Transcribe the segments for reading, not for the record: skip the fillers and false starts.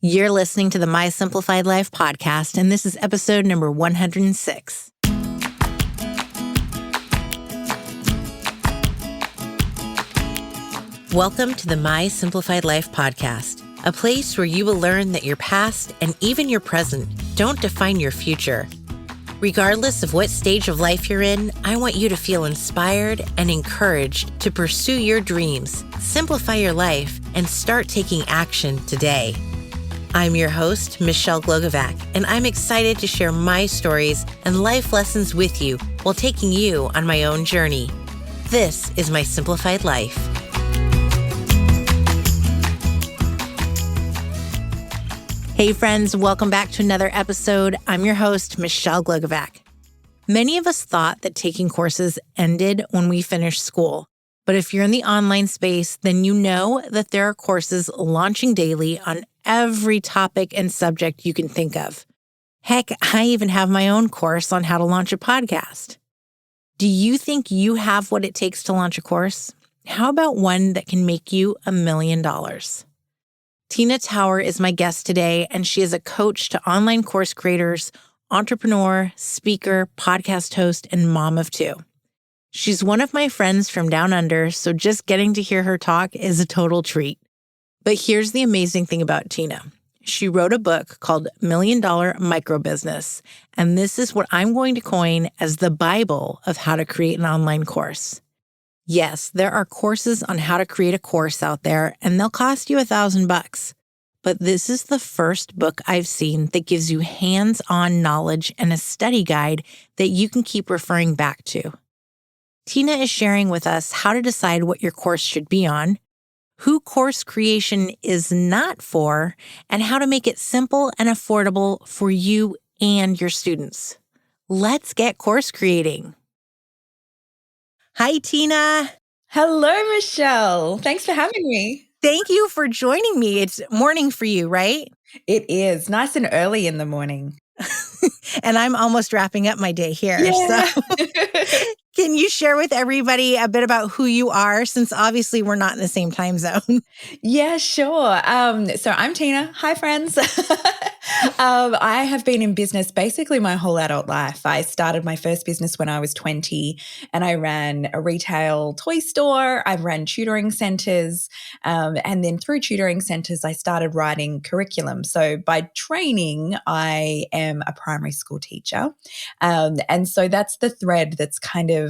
You're listening to the My Simplified Life podcast, and this is episode number 106. Welcome to the My Simplified Life podcast, a place where you will learn that your past and even your present don't define your future. Regardless of what stage of life you're in, I want you to feel inspired and encouraged to pursue your dreams, simplify your life, and start taking action today. I'm your host, Michelle Glogovac, and I'm excited to share my stories and life lessons with you while taking you on my own journey. This is My Simplified Life. Hey friends, welcome back to another episode. I'm your host, Michelle Glogovac. Many of us thought that taking courses ended when we finished school. But if you're in the online space, then you know that there are courses launching daily on every topic and subject you can think of. Heck, I even have my own course on how to launch a podcast. Do you think you have what it takes to launch a course? How about one that can make you $1 million? Tina Tower is my guest today, and she is a coach to online course creators, entrepreneur, speaker, podcast host, and mom of two. She's one of my friends from down under, so just getting to hear her talk is a total treat. But here's the amazing thing about Tina. She wrote a book called $1 Million Micro Business, and this is what I'm going to coin as the Bible of how to create an online course. Yes, there are courses on how to create a course out there, and they'll cost you $1,000. But this is the first book I've seen that gives you hands-on knowledge and a study guide that you can keep referring back to. Tina is sharing with us how to decide what your course should be on, who course creation is not for, and how to make it simple and affordable for you and your students. Let's get course creating. Hi, Tina. Hello, Michelle. Thanks for having me. Thank you for joining me. It's morning for you, right? It is nice and early in the morning. And I'm almost wrapping up my day here. Yeah. So can you share with everybody a bit about who you are, since obviously we're not in the same time zone? Yeah, sure. So I'm Tina. Hi, friends. I have been in business basically my whole adult life. I started my first business when I was 20, and I ran a retail toy store. I ran tutoring centers. And then through tutoring centers, I started writing curriculum. So by training, I am a primary school teacher. And so that's the thread that's kind of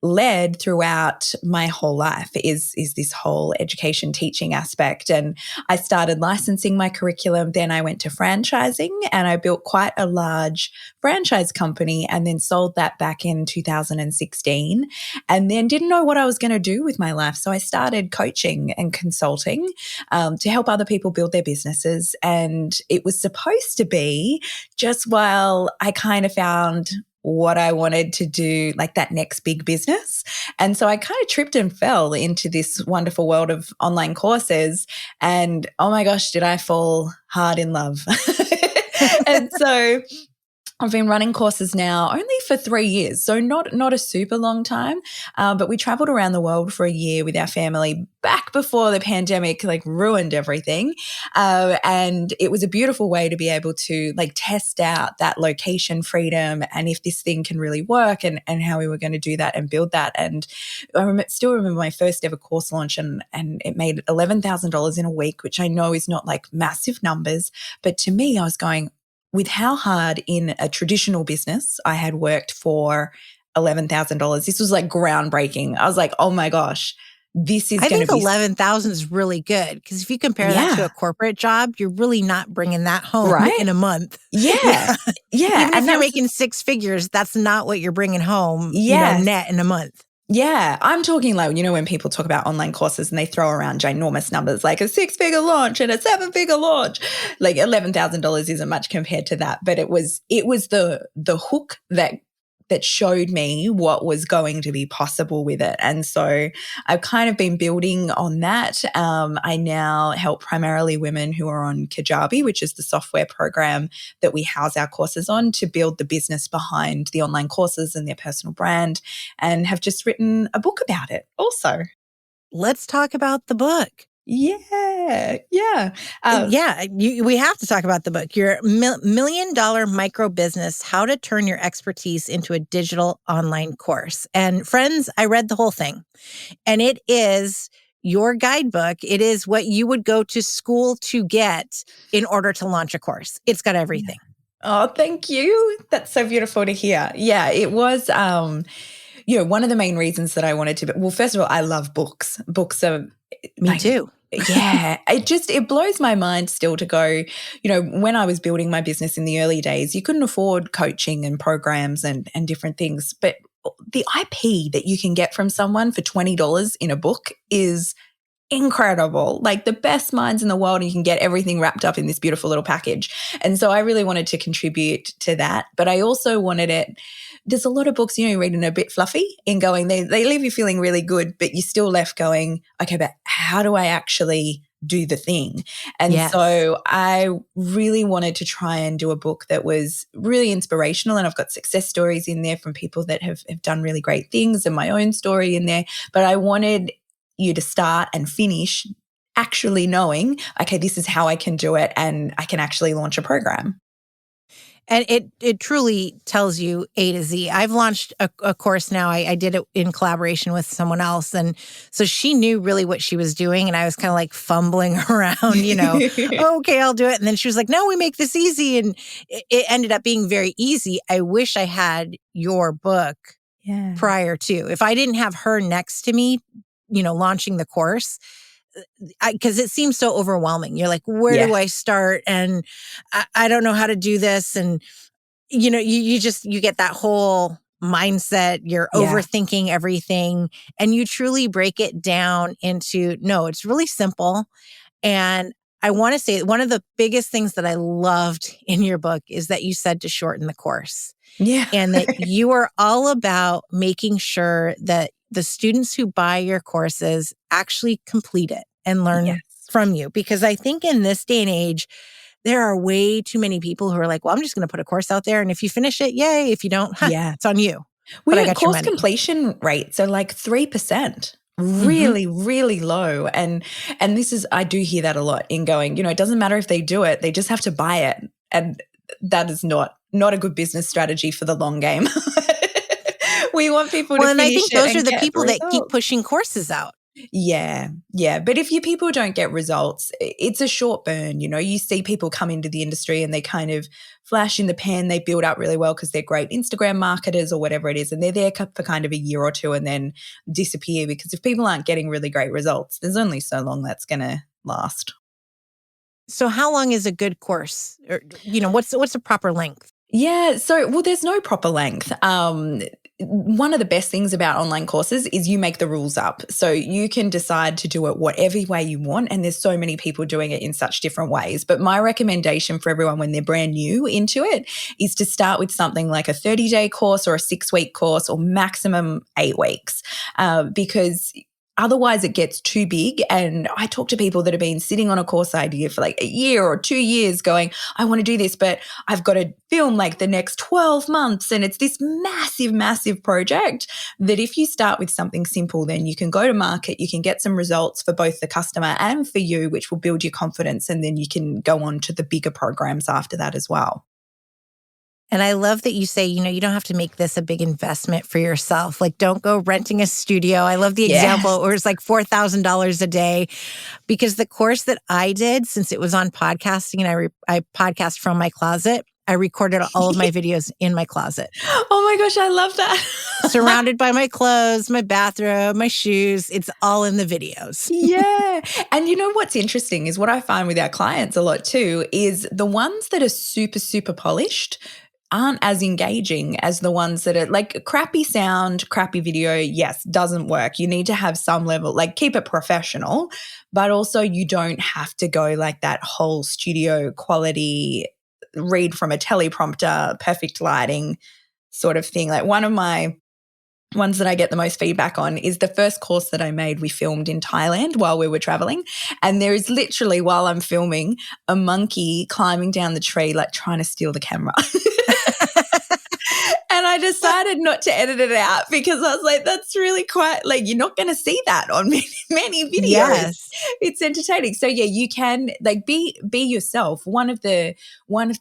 led throughout my whole life is this whole education teaching aspect. And I started licensing my curriculum. Then I went to franchising, and I built quite a large franchise company and then sold that back in 2016, and then didn't know what I was going to do with my life. So I started coaching and consulting to help other people build their businesses. And it was supposed to be just while I kind of found what I wanted to do, like that next big business. And so I kind of tripped and fell into this wonderful world of online courses. And oh my gosh, did I fall hard in love. And so I've been running courses now only for 3 years, so not a super long time, but we traveled around the world for a year with our family back before the pandemic ruined everything, and it was a beautiful way to be able to test out that location freedom and if this thing can really work and how we were going to do that and build that. And I still remember my first ever course launch, and it made $11,000 in a week, which I know is not massive numbers, but to me I was going, with how hard in a traditional business I had worked for $11,000. This was groundbreaking. I was like, oh my gosh, this is going to be— I think 11,000 is really good, because if you compare that to a corporate job, you're really not bringing that home in a month. Yeah. Yeah. Even if you're making six figures, that's not what you're bringing home net in a month. Yeah, I'm talking when people talk about online courses and they throw around ginormous numbers like a 6-figure launch and a 7-figure launch, $11,000 isn't much compared to that. But it was the hook that showed me what was going to be possible with it. And so I've kind of been building on that. I now help primarily women who are on Kajabi, which is the software program that we house our courses on, to build the business behind the online courses and their personal brand, and have just written a book about it also. Let's talk about the book. Yeah. Yeah. We have to talk about the book, Your Million Dollar Micro Business, How to Turn Your Expertise into a Digital Online Course. And friends, I read the whole thing, and it is your guidebook. It is what you would go to school to get in order to launch a course. It's got everything. Oh, thank you. That's so beautiful to hear. Yeah, it was, one of the main reasons that I wanted to, well, first of all, I love books. Books are Me too. Yeah, it blows my mind still to go, when I was building my business in the early days, you couldn't afford coaching and programs and different things. But the IP that you can get from someone for $20 in a book is incredible. Like the best minds in the world, and you can get everything wrapped up in this beautiful little package. And so I really wanted to contribute to that. But I also wanted it. There's a lot of books, you read and a bit fluffy in going, they leave you feeling really good, but you're still left going, okay, but how do I actually do the thing? And so I really wanted to try and do a book that was really inspirational. And I've got success stories in there from people that have done really great things, and my own story in there. But I wanted you to start and finish actually knowing, okay, this is how I can do it, and I can actually launch a program. And it truly tells you A to Z. I've launched a course now. I did it in collaboration with someone else. And so she knew really what she was doing. And I was kind of like fumbling around, okay, I'll do it. And then she was like, no, we make this easy. And it ended up being very easy. I wish I had your book prior to. If I didn't have her next to me, launching the course, because it seems so overwhelming. You're like, where do I start? And I don't know how to do this. And, you get that whole mindset. You're overthinking everything, and you truly break it down into, no, it's really simple. And I want to say one of the biggest things that I loved in your book is that you said to shorten the course. Yeah. And that you are all about making sure that the students who buy your courses actually complete it and learn from you. Because I think in this day and age, there are way too many people who are like, well, I'm just going to put a course out there. And if you finish it, yay. If you don't, it's on you. We have course completion rates are like 3%. Really, really low. And this is, I do hear that a lot in going, it doesn't matter if they do it, they just have to buy it. And that is not a good business strategy for the long game. We want people to finish it. And I think those are the people that keep pushing courses out. Yeah. But if your people don't get results, it's a short burn. You see people come into the industry and they kind of flash in the pan. They build up really well because they're great Instagram marketers or whatever it is. And they're there for kind of a year or two and then disappear, because if people aren't getting really great results, there's only so long that's going to last. So how long is a good course? Or, what's a proper length? Yeah. So, there's no proper length. One of the best things about online courses is you make the rules up. So you can decide to do it whatever way you want. And there's so many people doing it in such different ways. But my recommendation for everyone when they're brand new into it is to start with something like a 30-day course or a 6-week course or maximum 8 weeks, because otherwise it gets too big. And I talk to people that have been sitting on a course idea for like a year or 2 years going, I want to do this, but I've got to film like the next 12 months. And it's this massive, massive project that if you start with something simple, then you can go to market, you can get some results for both the customer and for you, which will build your confidence. And then you can go on to the bigger programs after that as well. And I love that you say, you don't have to make this a big investment for yourself. Like, don't go renting a studio. I love the example where it's like $4,000 a day, because the course that I did, since it was on podcasting and I podcast from my closet, I recorded all of my videos in my closet. Oh my gosh, I love that. Surrounded by my clothes, my bathrobe, my shoes. It's all in the videos. Yeah. And what's interesting is what I find with our clients a lot too is the ones that are super, super polished aren't as engaging as the ones that are like crappy sound, crappy video. Yes, doesn't work. You need to have some level, like keep it professional, but also you don't have to go like that whole studio quality, read from a teleprompter, perfect lighting sort of thing. Like one of my ones that I get the most feedback on is the first course that I made, we filmed in Thailand while we were traveling. And there is literally, while I'm filming, a monkey climbing down the tree, like trying to steal the camera. And I decided not to edit it out because I was like, that's really quite, like, you're not going to see that on many videos. Yes. It's entertaining. So yeah, you can like be yourself. One of the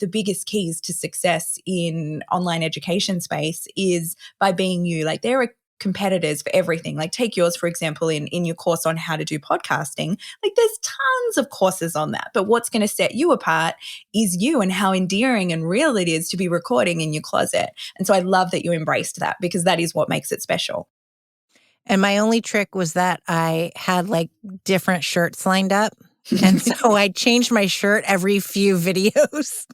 biggest keys to success in online education space is by being you. Like, there are competitors for everything. Like, take yours, for example, in your course on how to do podcasting. Like, there's tons of courses on that. But what's going to set you apart is you, and how endearing and real it is to be recording in your closet. And so I love that you embraced that, because that is what makes it special. And my only trick was that I had like different shirts lined up. And so I changed my shirt every few videos,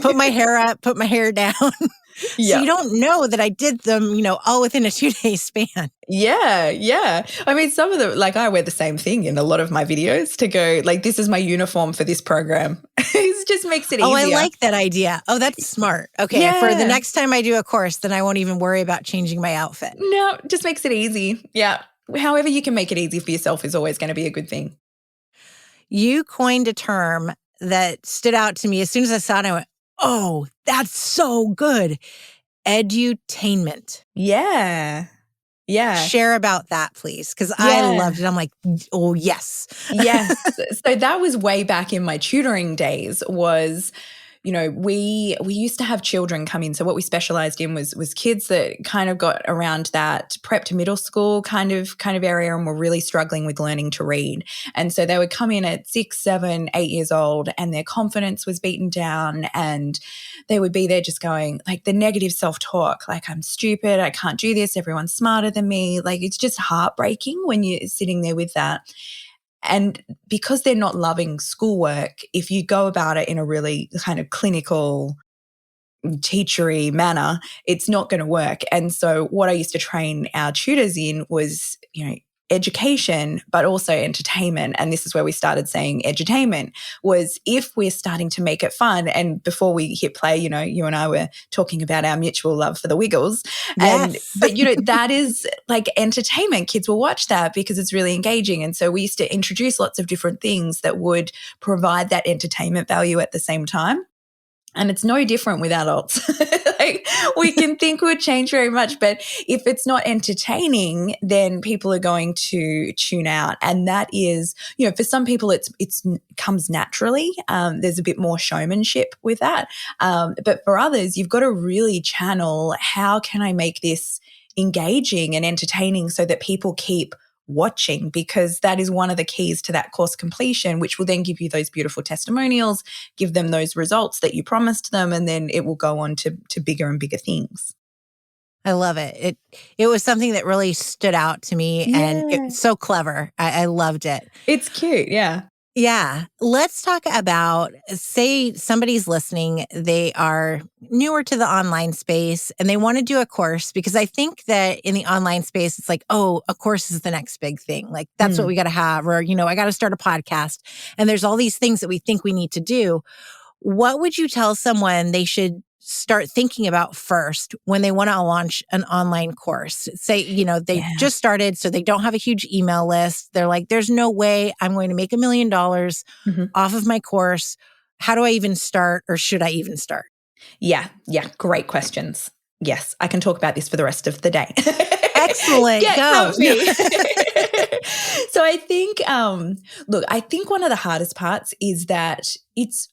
put my hair up, put my hair down. So you don't know that I did them, all within a 2-day span. Yeah. I mean, some of the, like, I wear the same thing in a lot of my videos to go, like, this is my uniform for this program. It just makes it easier. Oh, I like that idea. Oh, that's smart. Okay, for the next time I do a course, then I won't even worry about changing my outfit. No, just makes it easy. Yeah. However you can make it easy for yourself is always going to be a good thing. You coined a term that stood out to me. As soon as I saw it, I went, oh, that's so good. Edutainment. Yeah. Share about that, please, because I loved it. I'm like, oh, yes. Yes. So that was way back in my tutoring days. Was, we used to have children come in. So what we specialized in was kids that kind of got around that prep to middle school kind of area and were really struggling with learning to read. And so they would come in at 6, 7, 8 years old, and their confidence was beaten down, and they would be there just going, like, the negative self-talk, like, I'm stupid, I can't do this, everyone's smarter than me. Like, it's just heartbreaking when you're sitting there with that. And because they're not loving schoolwork, if you go about it in a really kind of clinical, teachery manner, it's not going to work. And so what I used to train our tutors in was, education, but also entertainment. And this is where we started saying edutainment, was if we're starting to make it fun. And before we hit play, you and I were talking about our mutual love for the Wiggles. Yes. But that is like entertainment. Kids will watch that because it's really engaging. And so we used to introduce lots of different things that would provide that entertainment value at the same time. And it's no different with adults. Like, we can think we'll change very much, but if it's not entertaining, then people are going to tune out. And that is, for some people, it comes naturally. There's a bit more showmanship with that. But for others, you've got to really channel, how can I make this engaging and entertaining so that people keep watching, because that is one of the keys to that course completion, which will then give you those beautiful testimonials, give them those results that you promised them, and then it will go on to bigger and bigger things. I love it. It was something that really stood out to me, and it's so clever. I loved it. It's cute, yeah. Yeah. Let's talk about, say somebody's listening, they are newer to the online space and they want to do a course, because I think that in the online space, it's like, oh, a course is the next big thing. Like, that's what we got to have, or, I got to start a podcast. And there's all these things that we think we need to do. What would you tell someone they should start thinking about first when they want to launch an online course? Say, they just started, so they don't have a huge email list. They're like, there's no way I'm going to make $1 million off of my course. How do I even start, or should I even start? Yeah. Great questions. Yes, I can talk about this for the rest of the day. Excellent. Go. So I think, I think one of the hardest parts is that it's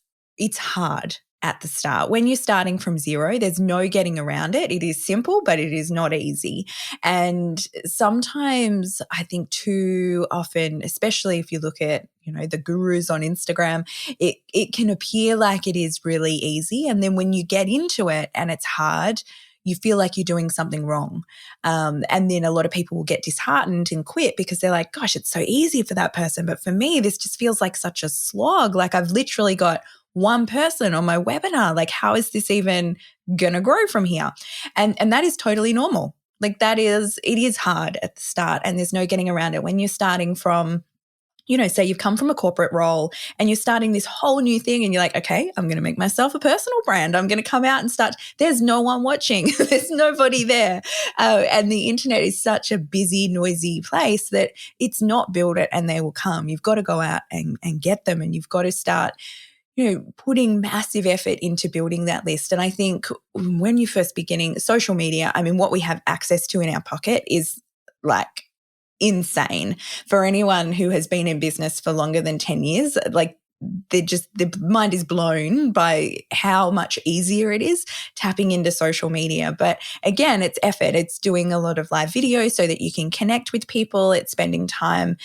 hard at the start. When you're starting from zero, there's no getting around it. It is simple, but it is not easy. And sometimes I think too often, especially if you look at, the gurus on Instagram, it can appear like it is really easy. And then when you get into it and it's hard, you feel like you're doing something wrong. And then a lot of people will get disheartened and quit because they're like, gosh, it's so easy for that person. But for me, this just feels like such a slog. Like, I've literally got one person on my webinar. Like, how is this even going to grow from here? And that is totally normal. Like, it is hard at the start, and there's no getting around it. When you're starting from, say you've come from a corporate role and you're starting this whole new thing, and you're like, okay, I'm going to make myself a personal brand. I'm going to come out and start. There's no one watching. There's nobody there. And the internet is such a busy, noisy place that it's not build it and they will come. You've got to go out and get them, and you've got to start putting massive effort into building that list. And I think when you're first beginning social media, I mean, what we have access to in our pocket is like insane. For anyone who has been in business for longer than 10 years, like their mind is blown by how much easier it is tapping into social media. But again, it's effort. It's doing a lot of live videos so that you can connect with people. It's spending time,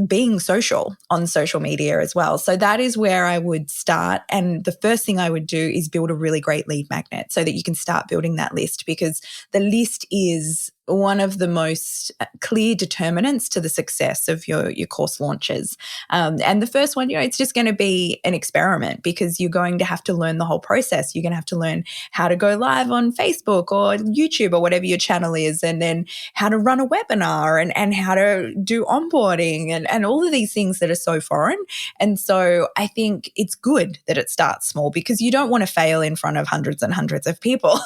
being social on social media as well. So that is where I would start. And the first thing I would do is build a really great lead magnet so that you can start building that list, because the list is one of the most clear determinants to the success of your course launches. And the first one, it's just going to be an experiment, because you're going to have to learn the whole process. You're going to have to learn how to go live on Facebook or YouTube or whatever your channel is, and then how to run a webinar and how to do onboarding and all of these things that are so foreign. And so I think it's good that it starts small, because you don't want to fail in front of hundreds and hundreds of people.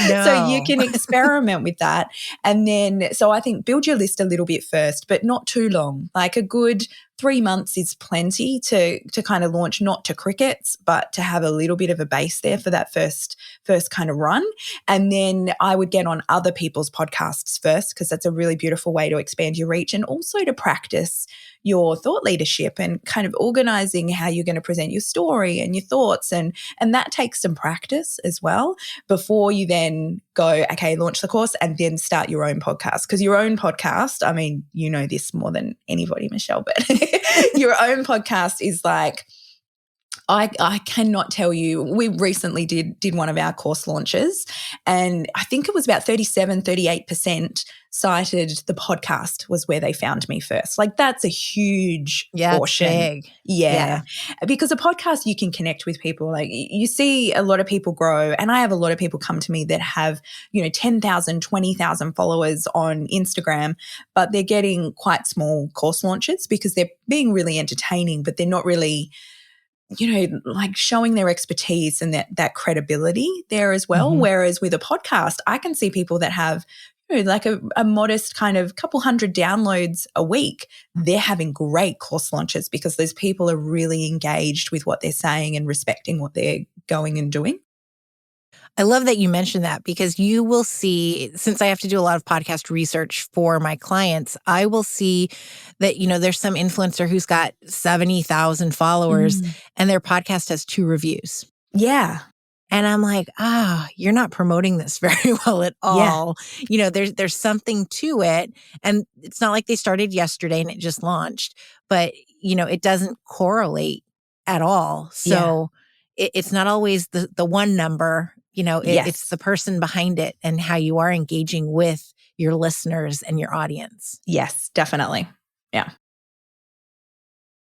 No. So you can experiment with that. And then, so I think build your list a little bit first, but not too long. Like a good 3 months is plenty to kind of launch, not to crickets, but to have a little bit of a base there for that first kind of run. And then I would get on other people's podcasts first, because that's a really beautiful way to expand your reach, and also to practice your thought leadership and kind of organizing how you're going to present your story and your thoughts. And that takes some practice as well before you then go, okay, launch the course and then start your own podcast. Because your own podcast, I mean, you know this more than anybody, Michelle, but your own podcast is like, I cannot tell you. We recently did one of our course launches, and I think it was about 38% cited the podcast was where they found me first. Like that's a huge portion. Big. Yeah. Because a podcast, you can connect with people. Like you see a lot of people grow, and I have a lot of people come to me that have, 10,000, 20,000 followers on Instagram, but they're getting quite small course launches because they're being really entertaining, but they're not really like showing their expertise and that credibility there as well. Mm-hmm. Whereas with a podcast, I can see people that have like a modest kind of couple hundred downloads a week. They're having great course launches because those people are really engaged with what they're saying and respecting what they're going and doing. I love that you mentioned that, because you will see, since I have to do a lot of podcast research for my clients, I will see that, there's some influencer who's got 70,000 followers and their podcast has 2 reviews. Yeah. And I'm like, you're not promoting this very well at all. Yeah. There's something to it. And it's not like they started yesterday and it just launched, but, it doesn't correlate at all. So it's not always the one number. It's the person behind it and how you are engaging with your listeners and your audience. Yes, definitely. Yeah.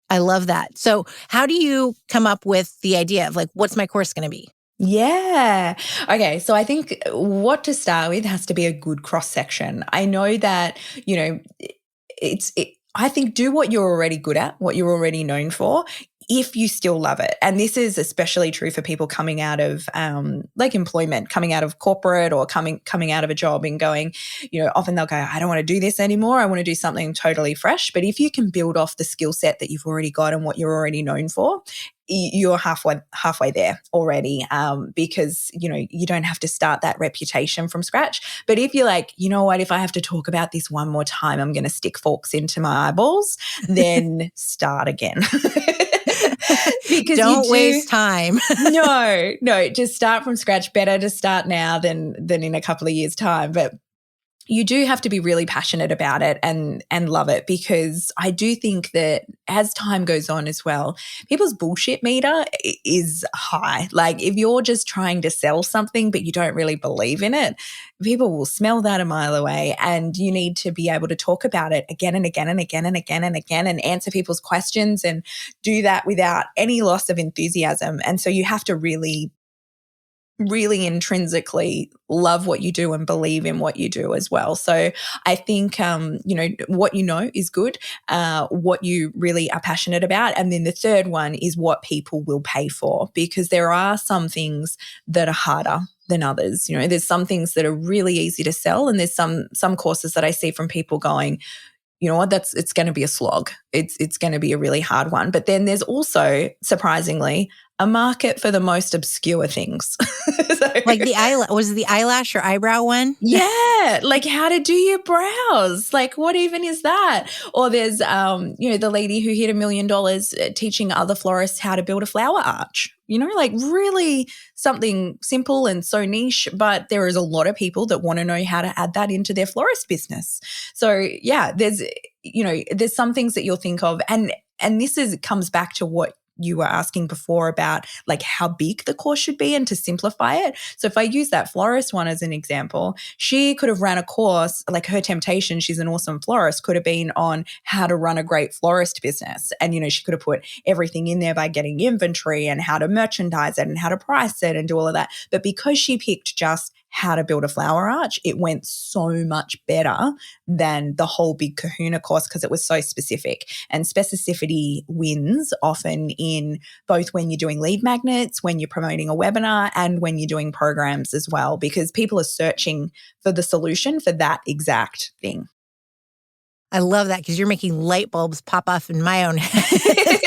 I love that. So how do you come up with the idea of like, what's my course going to be? Yeah. Okay. So I think what to start with has to be a good cross section. I know that, I think do what you're already good at, what you're already known for, if you still love it. And this is especially true for people coming out of like employment, coming out of corporate or coming out of a job and going, often they'll go, I don't want to do this anymore. I want to do something totally fresh. But if you can build off the skill set that you've already got and what you're already known for, you're halfway there already, because, you don't have to start that reputation from scratch. But if you're like, you know what, if I have to talk about this one more time, I'm going to stick forks into my eyeballs, then start again. Because don't waste time. No, just start from scratch. Better to start now than in a couple of years' time. But you do have to be really passionate about it and love it, because I do think that as time goes on as well, people's bullshit meter is high. Like if you're just trying to sell something but you don't really believe in it, people will smell that a mile away, and you need to be able to talk about it again and again and again and again and again and answer people's questions and do that without any loss of enthusiasm. And so you have to really intrinsically love what you do and believe in what you do as well. So I think, what is good, what you really are passionate about. And then the third one is what people will pay for, because there are some things that are harder than others. There's some things that are really easy to sell, and there's some courses that I see from people going, you know what, it's going to be a slog. It's going to be a really hard one. But then there's also, surprisingly, a market for the most obscure things. Like was it the eyelash or eyebrow one? Yeah, like how to do your brows. Like what even is that? Or there's the lady who hit $1 million teaching other florists how to build a flower arch. Like really something simple and so niche, but there is a lot of people that want to know how to add that into their florist business. So yeah, there's some things that you'll think of, and this comes back to what you were asking before about like how big the course should be and to simplify it. So if I use that florist one as an example, she could have ran a course, like her temptation, she's an awesome florist, could have been on how to run a great florist business. And, she could have put everything in there by getting inventory and how to merchandise it and how to price it and do all of that. But because she picked just how to build a flower arch, it went so much better than the whole big kahuna course because it was so specific. And specificity wins often in both when you're doing lead magnets, when you're promoting a webinar, and when you're doing programs as well, because people are searching for the solution for that exact thing. I love that because you're making light bulbs pop off in my own head.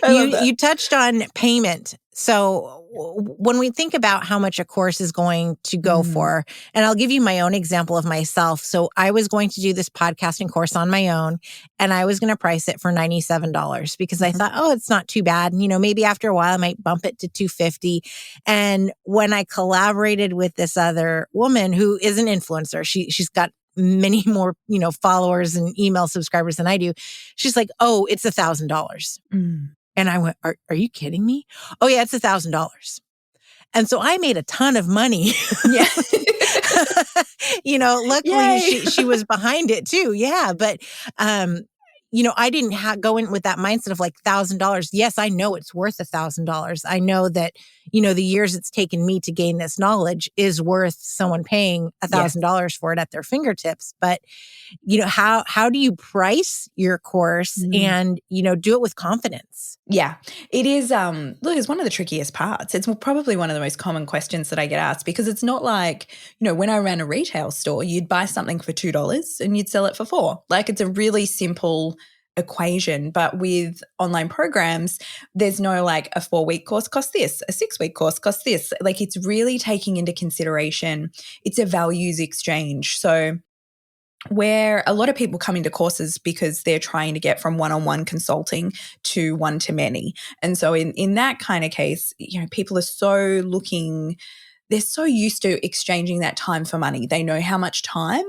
You touched on payment. So when we think about how much a course is going to go for, and I'll give you my own example of myself. So I was going to do this podcasting course on my own, and I was going to price it for $97 because I thought, oh, it's not too bad. And, maybe after a while I might bump it to $250. And when I collaborated with this other woman who is an influencer, she's got many more, followers and email subscribers than I do. She's like, oh, it's $1,000. And I went, are you kidding me? Oh yeah, it's $1,000. And so I made a ton of money. Yeah. Luckily she was behind it too. Yeah. But, I didn't go in with that mindset of like $1,000. Yes, I know it's worth $1,000. I know that, the years it's taken me to gain this knowledge is worth someone paying $1,000 for it at their fingertips. But, how do you price your course and, do it with confidence? Yeah, it is. Look, it's one of the trickiest parts. It's probably one of the most common questions that I get asked because it's not like, when I ran a retail store, you'd buy something for $2 and you'd sell it for $4. Like it's a really simple equation. But with online programs, there's no like a 4-week course costs this, a 6-week course costs this. Like it's really taking into consideration, it's a values exchange. So where a lot of people come into courses because they're trying to get from one-on-one consulting to one-to-many. And so in that kind of case, people are they're so used to exchanging that time for money. They know how much time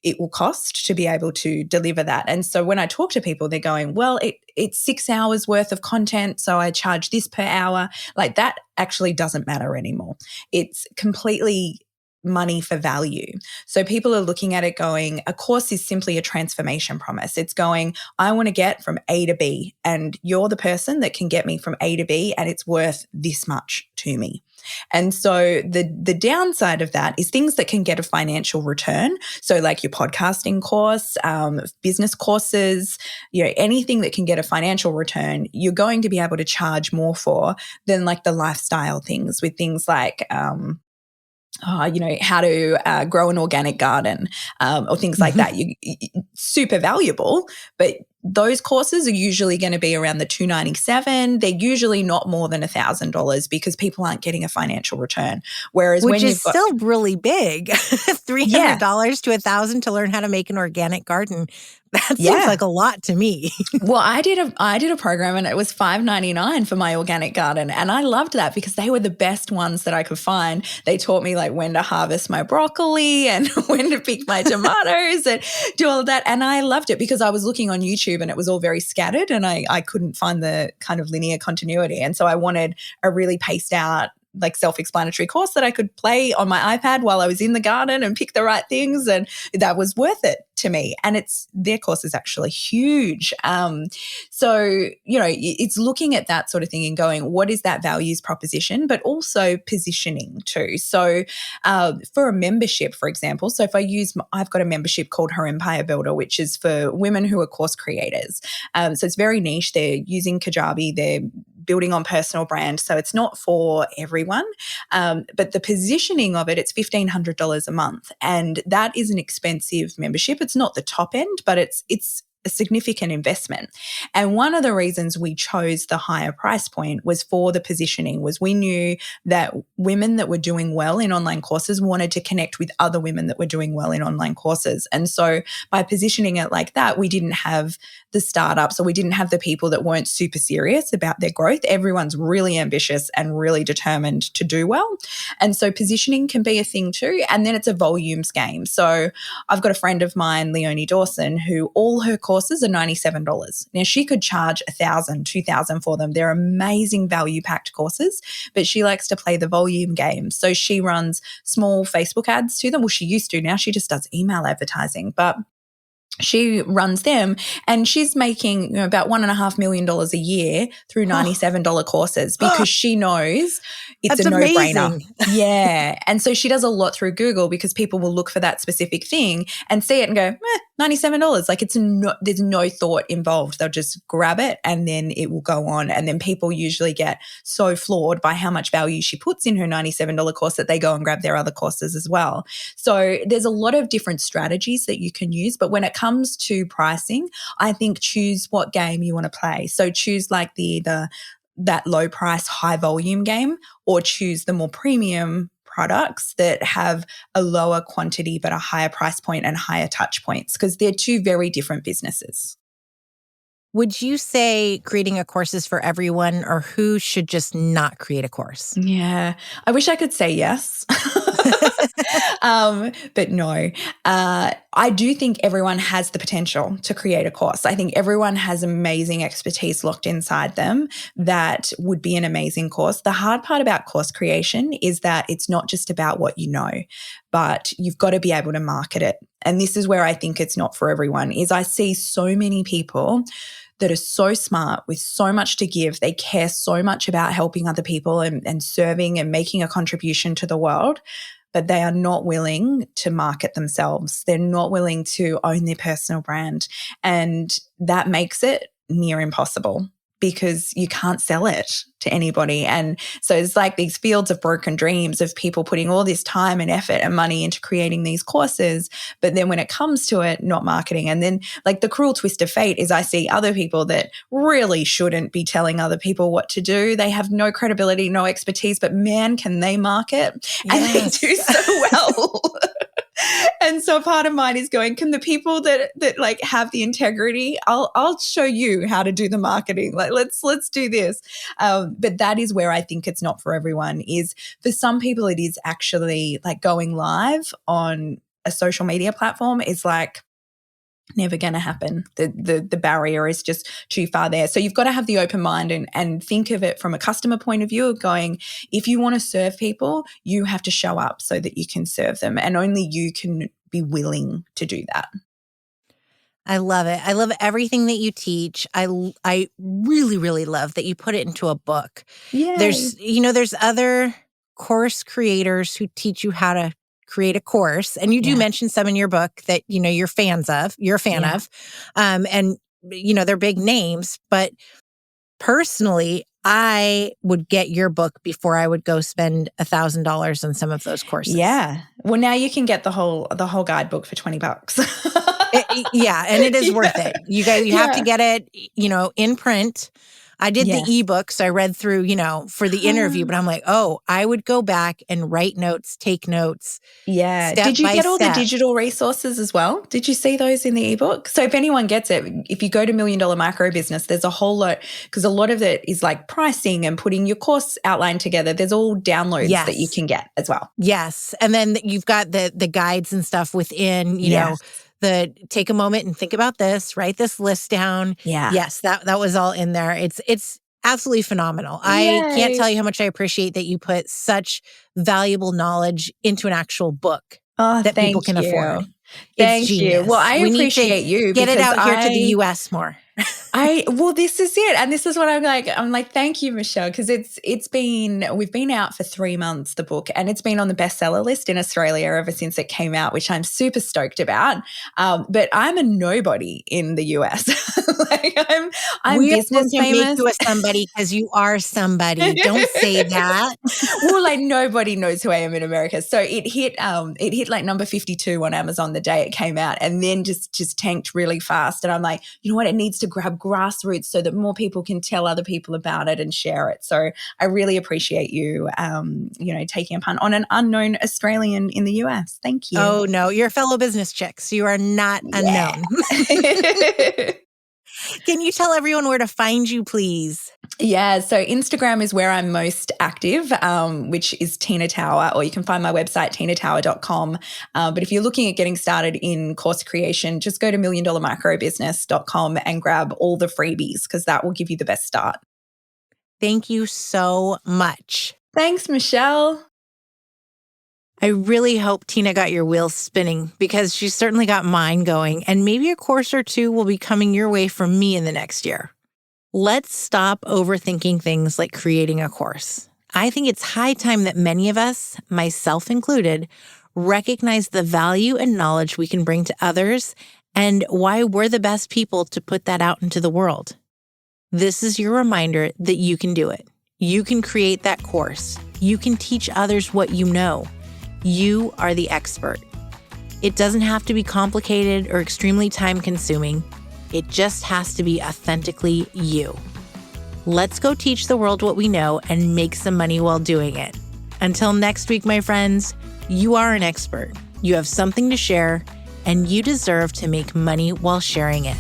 it will cost to be able to deliver that. And so when I talk to people, they're going, well, it's 6 hours worth of content, so I charge this per hour. Like that actually doesn't matter anymore. It's completely money for value. So people are looking at it going, a course is simply a transformation promise. It's going, I want to get from A to B, and you're the person that can get me from A to B, and it's worth this much to me. And so the downside of that is things that can get a financial return. So like your podcasting course, business courses, anything that can get a financial return, you're going to be able to charge more for than like the lifestyle things with things like, how to grow an organic garden or things like that. Super valuable, but those courses are usually going to be around the $297. They're usually not more than $1,000 because people aren't getting a financial return. Whereas which is still really big, $300 to $1,000 to learn how to make an organic garden. That seems like a lot to me. Well, I did a program and it was $5.99 for my organic garden, and I loved that because they were the best ones that I could find. They taught me like when to harvest my broccoli and when to pick my tomatoes and do all of that, and I loved it because I was looking on YouTube and it was all very scattered and I couldn't find the kind of linear continuity, and so I wanted a really paced out, like self-explanatory course that I could play on my iPad while I was in the garden and pick the right things, and that was worth it to me. And their course is actually huge. So, it's looking at that sort of thing and going, what is that values proposition, but also positioning too. So for a membership, for example, so if I've got a membership called Her Empire Builder, which is for women who are course creators. So it's very niche. They're using Kajabi. They're building on personal brand. So it's not for everyone. But the positioning of it, it's $1,500 a month. And that is an expensive membership. It's not the top end, but it's a significant investment. And one of the reasons we chose the higher price point was for the positioning, was we knew that women that were doing well in online courses wanted to connect with other women that were doing well in online courses. And so by positioning it like that, we didn't have the startups, or we didn't have the people that weren't super serious about their growth. Everyone's really ambitious and really determined to do well. And so positioning can be a thing too. And then it's a volumes game. So I've got a friend of mine, Leonie Dawson, who all her courses are $97. Now she could charge $1,000, $2,000 for them. They're amazing value-packed courses, but she likes to play the volume game. So she runs small Facebook ads to them. Well, she used to. Now she just does email advertising, but she runs them, and she's making about $1.5 million a year through $97 courses, because she knows it's That's a no-brainer. amazing. Yeah. And so she does a lot through Google, because people will look for that specific thing and see it and go, $97. Like there's no thought involved. They'll just grab it and then it will go on. And then people usually get so floored by how much value she puts in her $97 course that they go and grab their other courses as well. So there's a lot of different strategies that you can use. But when it comes to pricing, I think choose what game you want to play. So choose like that low price, high volume game, or choose the more premium products that have a lower quantity but a higher price point and higher touch points, because they're two very different businesses. Would you say creating a course is for everyone, or who should just not create a course? Yeah, I wish I could say yes. But no, I do think everyone has the potential to create a course. I think everyone has amazing expertise locked inside them that would be an amazing course. The hard part about course creation is that it's not just about what you know, but you've got to be able to market it. And this is where I think it's not for everyone, is I see so many people that are so smart with so much to give. They care so much about helping other people and serving and making a contribution to the world, but they are not willing to market themselves. They're not willing to own their personal brand. And that makes it near impossible, because you can't sell it to anybody. And so it's like these fields of broken dreams of people putting all this time and effort and money into creating these courses. But then when it comes to it, not marketing. And then like the cruel twist of fate is I see other people that really shouldn't be telling other people what to do. They have no credibility, no expertise, but man, can they market? And they do so well. And so part of mine is going, can the people that like have the integrity, I'll show you how to do the marketing. Like let's do this. But that is where I think it's not for everyone. Is for some people it is actually like going live on a social media platform is like never going to happen. The barrier is just too far there. So you've got to have the open mind and think of it from a customer point of view of going, if you want to serve people, you have to show up so that you can serve them, and only you can be willing to do that. I love it. I love everything that you teach. I really, really love that you put it into a book. Yeah. There's other course creators who teach you how to create a course. And you do mention some in your book that, you're a fan of. And, they're big names. But personally, I would get your book before I would go spend $1,000 on some of those courses. Yeah. Well, now you can get the whole guidebook for $20. And it is worth it. You guys, you have to get it, in print. I did the ebook, so I read through, for the interview, but I'm like, I would go back and write notes, take notes. Yeah. Did you get all the digital resources as well? Did you see those in the ebook? So if anyone gets it, if you go to $1 Million Micro Business, there's a whole lot, because a lot of it is like pricing and putting your course outline together. There's all downloads that you can get as well. Yes. And then you've got the guides and stuff within, you know, take a moment and think about this, write this list down. Yeah. Yes, that was all in there. It's absolutely phenomenal. Yay. I can't tell you how much I appreciate that you put such valuable knowledge into an actual book that people can afford. Thank you. Well, I appreciate you. Get it out here to the US more. Well, this is it. And this is what I'm like, thank you, Michelle, because we've been out for 3 months, the book, and it's been on the bestseller list in Australia ever since it came out, which I'm super stoked about. But I'm a nobody in the US. I'm we business are going to famous. make you a somebody because you are somebody. Don't say that. Well, like nobody knows who I am in America. So it hit like number 52 on Amazon the day it came out, and then just tanked really fast. And I'm like, you know what? It needs to grab grassroots so that more people can tell other people about it and share it. So I really appreciate you, taking a punt on an unknown Australian in the US. Thank you. Oh, no, you're a fellow business chick, so you are not unknown. Can you tell everyone where to find you, please? Yeah, so Instagram is where I'm most active, which is Tina Tower, or you can find my website, tinatower.com. But if you're looking at getting started in course creation, just go to milliondollarmicrobusiness.com and grab all the freebies, because that will give you the best start. Thank you so much. Thanks, Michelle. I really hope Tina got your wheels spinning, because she certainly got mine going, and maybe a course or two will be coming your way from me in the next year. Let's stop overthinking things like creating a course. I think it's high time that many of us, myself included, recognize the value and knowledge we can bring to others and why we're the best people to put that out into the world. This is your reminder that you can do it. You can create that course. You can teach others what you know. You are the expert. It doesn't have to be complicated or extremely time-consuming. It just has to be authentically you. Let's go teach the world what we know and make some money while doing it. Until next week, my friends, you are an expert. You have something to share, and you deserve to make money while sharing it.